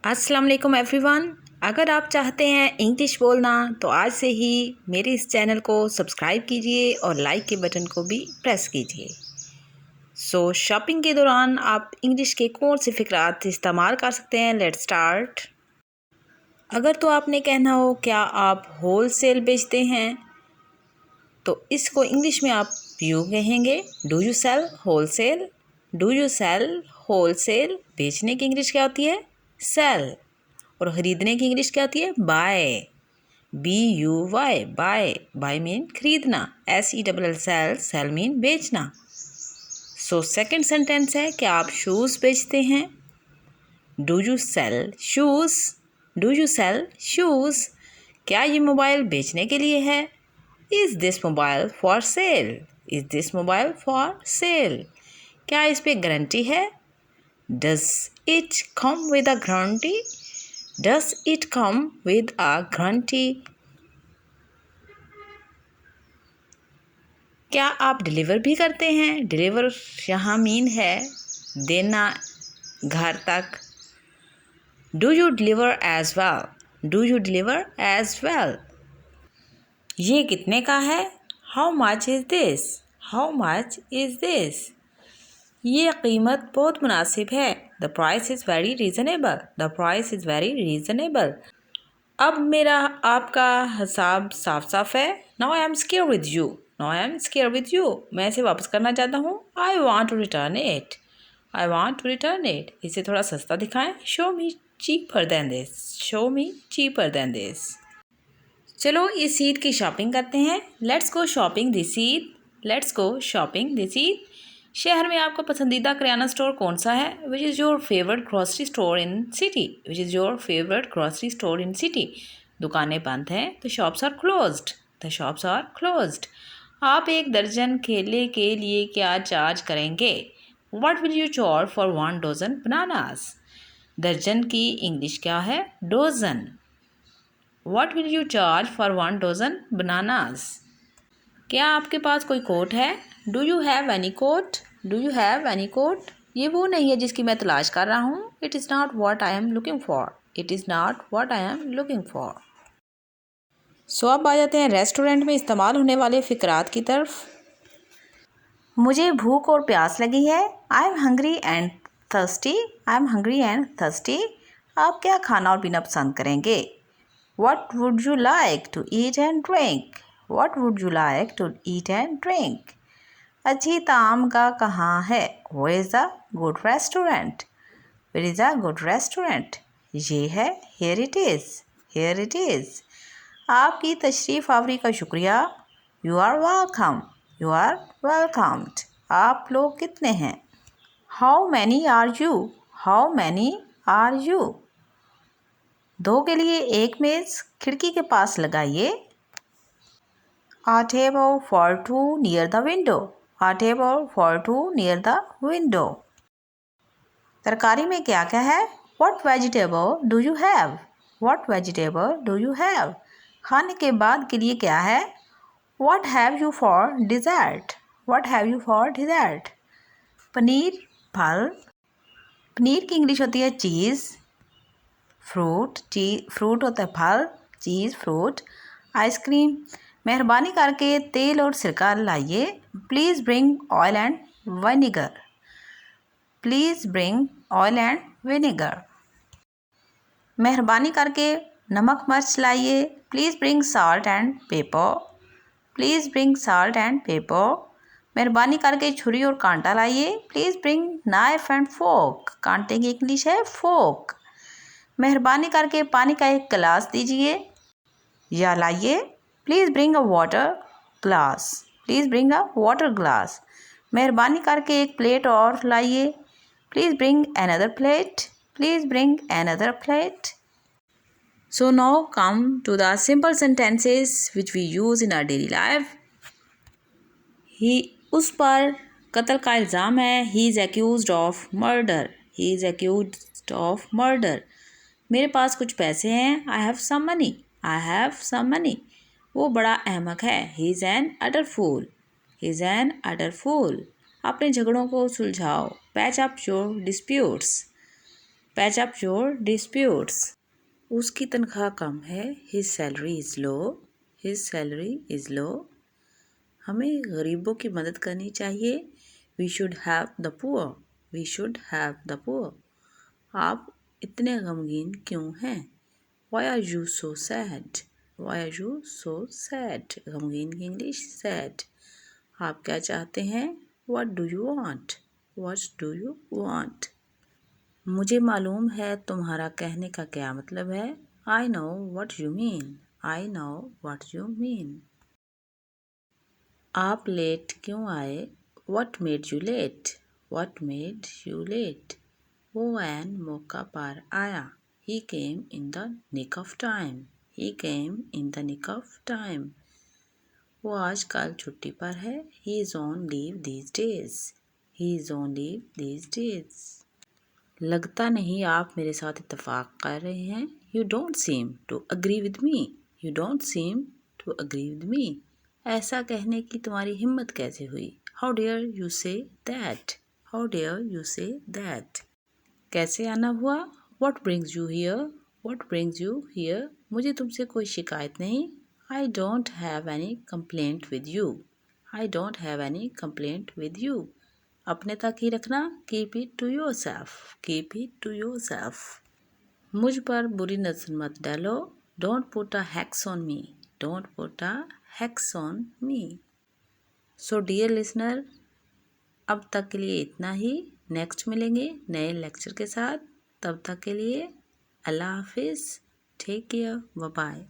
अस्सलाम वालेकुम एवरीवन। अगर आप चाहते हैं इंग्लिश बोलना तो आज से ही मेरे इस चैनल को सब्सक्राइब कीजिए और लाइक के बटन को भी प्रेस कीजिए। शॉपिंग के दौरान आप इंग्लिश के कौन से फ़िक्रात इस्तेमाल कर सकते हैं? Let's start. अगर तो आपने कहना हो क्या आप होल सेल बेचते हैं, तो इसको इंग्लिश में आप यूँ कहेंगे, do you sell wholesale? Do you sell wholesale? बेचने की इंग्लिश क्या होती है? सेल। और ख़रीदने की इंग्लिश क्या होती है? Buy. BUY, buy. Buy mean खरीदना। SELL सेल, सेल मीन बेचना। सेकंड सेंटेंस है, क्या आप शूज़ बेचते हैं? Do you sell shoes? Do you sell shoes? क्या ये मोबाइल बेचने के लिए है? Is this mobile for sale? Is this mobile for sale? क्या इस पे गारंटी है? Does it come with a guarantee? Does it come with a guarantee? क्या आप डिलीवर भी करते हैं? डिलीवर यहाँ मीन है देना घर तक। Do you deliver as well? Do you deliver as well? ये कितने का है? How much is this? How much is this? ये कीमत बहुत मुनासिब है। The price is very reasonable. The price is very reasonable. अब मेरा आपका हिसाब साफ साफ है। Now I am square with you. Now I am square with you. मैं इसे वापस करना चाहता हूँ। I want to return it. I want to return it. इसे थोड़ा सस्ता दिखाएं। Show me cheaper than this. Show me cheaper than this. चलो इस ईद की शॉपिंग करते हैं। Let's go shopping this Eid. Let's go shopping this Eid. शहर में आपका पसंदीदा किराना स्टोर कौन सा है? Which is your favourite grocery store in city? Which is your favourite grocery store in city? दुकानें बंद हैं, the shops are closed. The shops are closed. आप 1 दर्जन केले के लिए क्या चार्ज करेंगे? What will you charge for 1 dozen bananas? दर्जन की इंग्लिश क्या है? Dozen. What will you charge for 1 dozen bananas? क्या आपके पास कोई कोट है? Do you have any coat? Do you have any coat? ये वो नहीं है जिसकी मैं तलाश कर रहा हूँ। It is not what I am looking for. It is not what I am looking for. अब आ जाते हैं रेस्टोरेंट में इस्तेमाल होने वाले फ़िक्रात की तरफ। मुझे भूख और प्यास लगी है। I am hungry and thirsty. I am hungry and thirsty. आप क्या खाना और पीना पसंद करेंगे? What would you like to eat and drink? What would you like to eat and drink? अच्छी ताम का कहाँ है? Where is a good restaurant? Where is a good restaurant? ये है, here it is. Here it is. आपकी तशरीफ़ आवरी का शुक्रिया। You are welcome. You are welcomed. आप लोग कितने हैं? How many are you? How many are you? 2 के लिए एक मेज़ खिड़की के पास लगाइए। A table for 2 near the window. A table for 2 near the window. तरकारी में क्या क्या है? What vegetable do you have? What vegetable do you have? खाने के बाद के लिए क्या है? What have you for dessert? What have you for dessert? Paneer फल। पनीर की इंग्लिश होती है चीज़। फ्रूट होता है फल। Cheese fruit. आइसक्रीम। मेहरबानी करके तेल और सिरका लाइए। Please bring oil and vinegar. Please bring oil and vinegar. मेहरबानी करके नमक मिर्च लाइए। Please bring salt and pepper. Please bring salt and pepper. मेहरबानी करके छुरी और कांटा लाइए। Please bring knife and fork. कांटे की इंग्लिश है फोक। मेहरबानी करके पानी का एक गिलास दीजिए या लाइए। Please bring a water glass. Please bring a water glass. मेहरबानी करके एक प्लेट और लाइए। Please bring another plate. Please bring another plate. So now come to the simple sentences which we use in our daily life. उस पर कत्ल का इल्ज़ाम है। He is accused of murder. He is accused of murder. मेरे पास कुछ पैसे हैं। I have some money. I have some money. वो बड़ा अहमक है। He is an utter fool. He is an utter fool. अपने झगड़ों को सुलझाओ। Patch up your disputes. Patch up your disputes. उसकी तनख्वाह कम है, his salary is low, his salary is low. हमें गरीबों की मदद करनी चाहिए, we should have the poor, we should have the poor. आप इतने गमगीन क्यों हैं? Why are you so sad, why are you so sad. गमगीन की इंग्लिश सैड। आप क्या चाहते हैं? What do you want, what do you want. मुझे मालूम है तुम्हारा कहने का क्या मतलब है, I know what you mean, I know what you mean. आप लेट क्यों आए? What made you late, what made you late. वो एन मौका पर आया, he came in the nick of time, he came in the nick of time. वो आजकल छुट्टी पर है, he is on leave these days, he is on leave these days. लगता नहीं आप मेरे साथ इत्तेफाक कर रहे हैं, you don't seem to agree with me, you don't seem to agree with me. ऐसा कहने की तुम्हारी हिम्मत कैसे हुई? How dare you say that, how dare you say that. कैसे आना हुआ? What brings you here, what brings you here. मुझे तुमसे कोई शिकायत नहीं, I don't have any complaint with you, I don't have any complaint with you. अपने तक ही रखना, keep it to yourself, keep it to yourself. मुझ पर बुरी नजर मत डालो, don't put a hex on me, don't put a hex on me. So dear listener, अब तक के लिए इतना ही। नेक्स्ट मिलेंगे नए लेक्चर के साथ, तब तक के लिए अल्लाह हाफिज़, टेक केयर, बाय बाय।